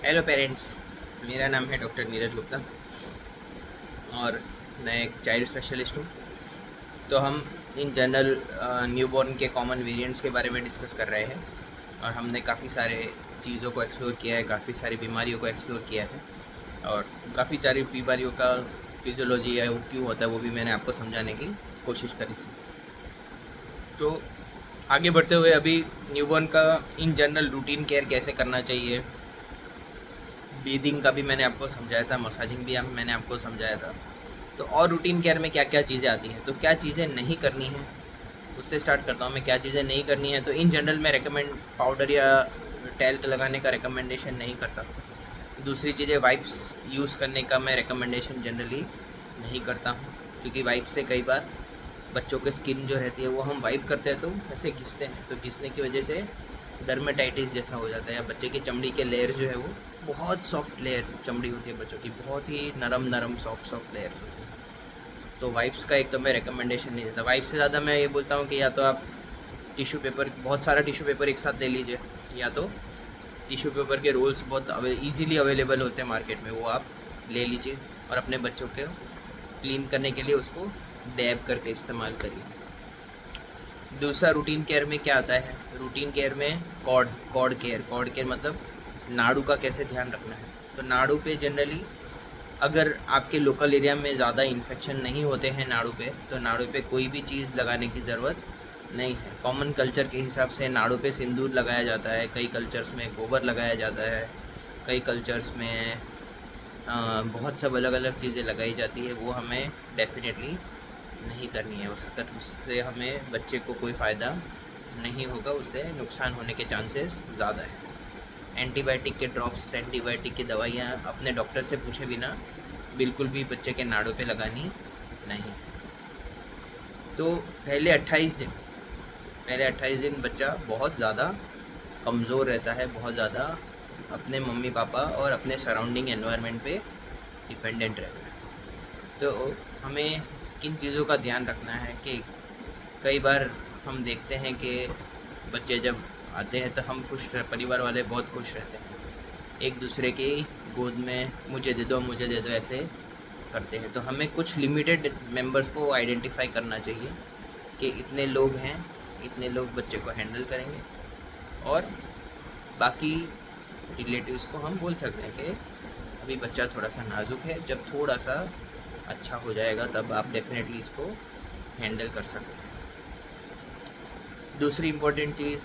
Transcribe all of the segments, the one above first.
Hello parents, मेरा नाम है डॉक्टर नीरज गुप्ता और मैं एक चाइल्ड स्पेशलिस्ट हूँ। तो हम इन जनरल न्यूबॉर्न के कॉमन वेरिएंट्स के बारे में डिस्कस कर रहे हैं और हमने काफ़ी सारे चीज़ों को एक्सप्लोर किया है, काफ़ी सारी बीमारियों को एक्सप्लोर किया है और काफ़ी सारी बीमारियों का फिजियोलॉजी है वो क्यों होता है वो भी मैंने आपको समझाने की कोशिश करी थी। तो आगे बढ़ते हुए अभी न्यूबॉर्न का इन जनरल रूटीन केयर कैसे करना चाहिए, ब्रीदिंग का भी मैंने आपको समझाया था, मसाजिंग भी मैंने आपको समझाया था। तो और रूटीन केयर में क्या क्या चीज़ें आती हैं, तो क्या चीज़ें नहीं करनी हैं उससे स्टार्ट करता हूँ मैं। क्या चीज़ें नहीं करनी है, तो इन जनरल मैं रेकमेंड पाउडर या टैल्क लगाने का रिकमेंडेशन नहीं करता। दूसरी चीज़ें वाइप्स यूज़ करने का मैं रिकमेंडेशन जनरली नहीं करता हूँ, क्योंकि वाइप से कई बार बच्चों के स्किन जो रहती है वो हम वाइप करते हैं तो ऐसे घिसते हैं, तो घिसने की वजह से डर्मेटाइटिस जैसा हो जाता है, या बच्चे की चमड़ी के लेयर जो है वो बहुत सॉफ्ट लेयर चमड़ी होती है बच्चों की, बहुत ही नरम नरम सॉफ्ट लेयर्स होती है। तो वाइप्स का एक तो मैं रिकमेंडेशन नहीं देता। वाइप से ज़्यादा मैं ये बोलता हूँ कि या तो आप टिश्यू पेपर, बहुत सारा टिश्यू पेपर एक साथ ले लीजिए, या तो टिश्यू पेपर के रोल्स बहुत ईजीली अवेलेबल होते हैं मार्केट में, वो आप ले लीजिए और अपने बच्चों के क्लीन करने के लिए उसको डैब करके इस्तेमाल करिए। दूसरा रूटीन केयर में क्या आता है, रूटीन केयर में कॉर्ड केयर मतलब नाड़ू का कैसे ध्यान रखना है। तो नाड़ू पे जनरली अगर आपके लोकल एरिया में ज़्यादा इन्फेक्शन नहीं होते हैं नाड़ू पे, तो नाड़ू पे कोई भी चीज़ लगाने की ज़रूरत नहीं है। कॉमन कल्चर के हिसाब से नाड़ू पे सिंदूर लगाया जाता है, कई कल्चर्स में गोबर लगाया जाता है, कई कल्चर्स में बहुत सब अलग अलग चीज़ें लगाई जाती है। वो हमें डेफिनेटली नहीं करनी है। उससे हमें बच्चे को कोई फ़ायदा नहीं होगा, उससे नुकसान होने के चांसेस ज़्यादा है। एंटीबायोटिक के ड्रॉप्स, एंटीबायोटिक की दवाइयाँ अपने डॉक्टर से पूछे बिना बिल्कुल भी बच्चे के नाड़ों पे लगानी नहीं। तो पहले 28 दिन बच्चा बहुत ज़्यादा कमज़ोर रहता है, बहुत ज़्यादा अपने मम्मी पापा और अपने सराउंडिंग एनवायरनमेंट पे डिपेंडेंट रहता है। तो हमें किन चीज़ों का ध्यान रखना है कि कई बार हम देखते हैं कि बच्चे जब आते हैं तो हम परिवार वाले बहुत खुश रहते हैं, एक दूसरे की गोद में मुझे दे दो ऐसे करते हैं। तो हमें कुछ लिमिटेड मेंबर्स को आइडेंटिफाई करना चाहिए कि इतने लोग हैं, इतने लोग बच्चे को हैंडल करेंगे, और बाकी रिलेटिव्स को हम बोल सकते हैं कि अभी बच्चा थोड़ा सा नाजुक है, जब थोड़ा सा अच्छा हो जाएगा तब आप डेफिनेटली इसको हैंडल कर सकते हैं। दूसरी इम्पोर्टेंट चीज़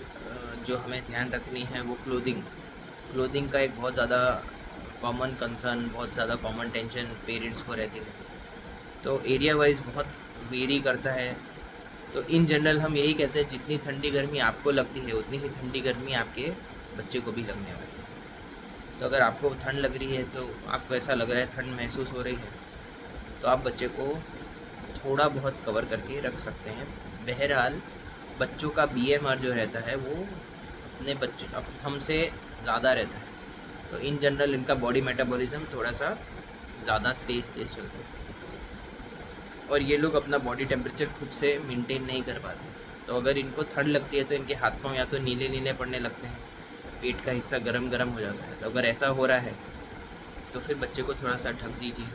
जो हमें ध्यान रखनी है वो क्लोथिंग का एक बहुत ज़्यादा कॉमन कंसर्न, बहुत ज़्यादा कॉमन टेंशन पेरेंट्स को रहती है। तो एरिया वाइज बहुत वेरी करता है। तो इन जनरल हम यही कहते हैं जितनी ठंडी गर्मी आपको लगती है उतनी ही ठंडी गर्मी आपके बच्चे को भी लगने वाली है। तो अगर आपको ठंड लग रही है, तो आपको ऐसा लग रहा है ठंड महसूस हो रही है, तो आप बच्चे को थोड़ा बहुत कवर करके रख सकते हैं। बहरहाल बच्चों का बीएमआर जो रहता है वो अपने बच्चे हमसे ज़्यादा रहता है, तो इन जनरल इनका बॉडी मेटाबॉलिज्म थोड़ा सा ज़्यादा तेज़ चलता है और ये लोग अपना बॉडी टेम्परेचर खुद से मेंटेन नहीं कर पाते। तो अगर इनको ठंड लगती है तो इनके हाथ पाँव या तो नीले नीले पड़ने लगते हैं, पेट का हिस्सा गरम गरम हो जाता है। तो अगर ऐसा हो रहा है तो फिर बच्चे को थोड़ा सा ढक दीजिए।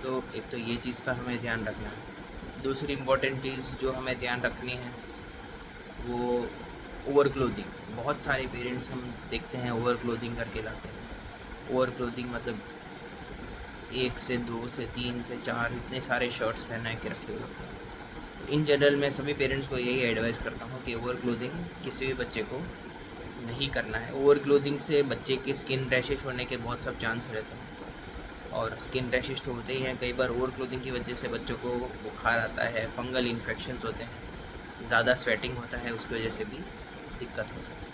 तो एक तो ये चीज़ का हमें ध्यान रखना है। दूसरी इम्पॉर्टेंट चीज़ जो हमें ध्यान रखनी है वो ओवर क्लोथिंग। बहुत सारे पेरेंट्स हम देखते हैं ओवर क्लोथिंग करके लाते हैं। ओवर क्लोथिंग मतलब 1 से 2 से 3 से 4 इतने सारे शर्ट्स पहना के रखे हुए होते हैं। इन जनरल मैं सभी पेरेंट्स को यही एडवाइस करता हूँ कि ओवर क्लोथिंग किसी भी बच्चे को नहीं करना है। ओवर क्लोथिंग से बच्चे की स्किन रैशेज होने के बहुत सब चांस रहते हैं, और स्किन रैशेज तो होते ही हैं। कई बार ओवर क्लोथिंग की वजह से बच्चों को बुखार आता है, फंगल इन्फेक्शंस होते हैं, ज़्यादा स्वेटिंग होता है, उसकी वजह से भी दिक्कत हो सकती है।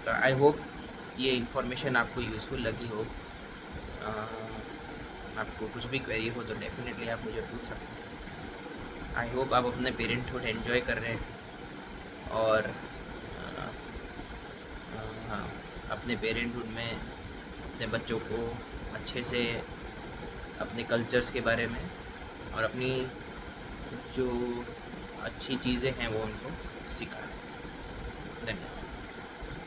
तो आई होप ये इन्फॉर्मेशन आपको यूज़फुल लगी हो। आपको कुछ भी क्वेरी हो तो डेफिनेटली आप मुझे पूछ सकते हैं। आई होप आप अपने पेरेंटहुड एंजॉय कर रहे हैं और हाँ, अपने पेरेंटहुड में अपने बच्चों को अच्छे से अपने कल्चर्स के बारे में और अपनी जो अच्छी चीज़ें हैं वो उनको सिखाएं। धन्यवाद।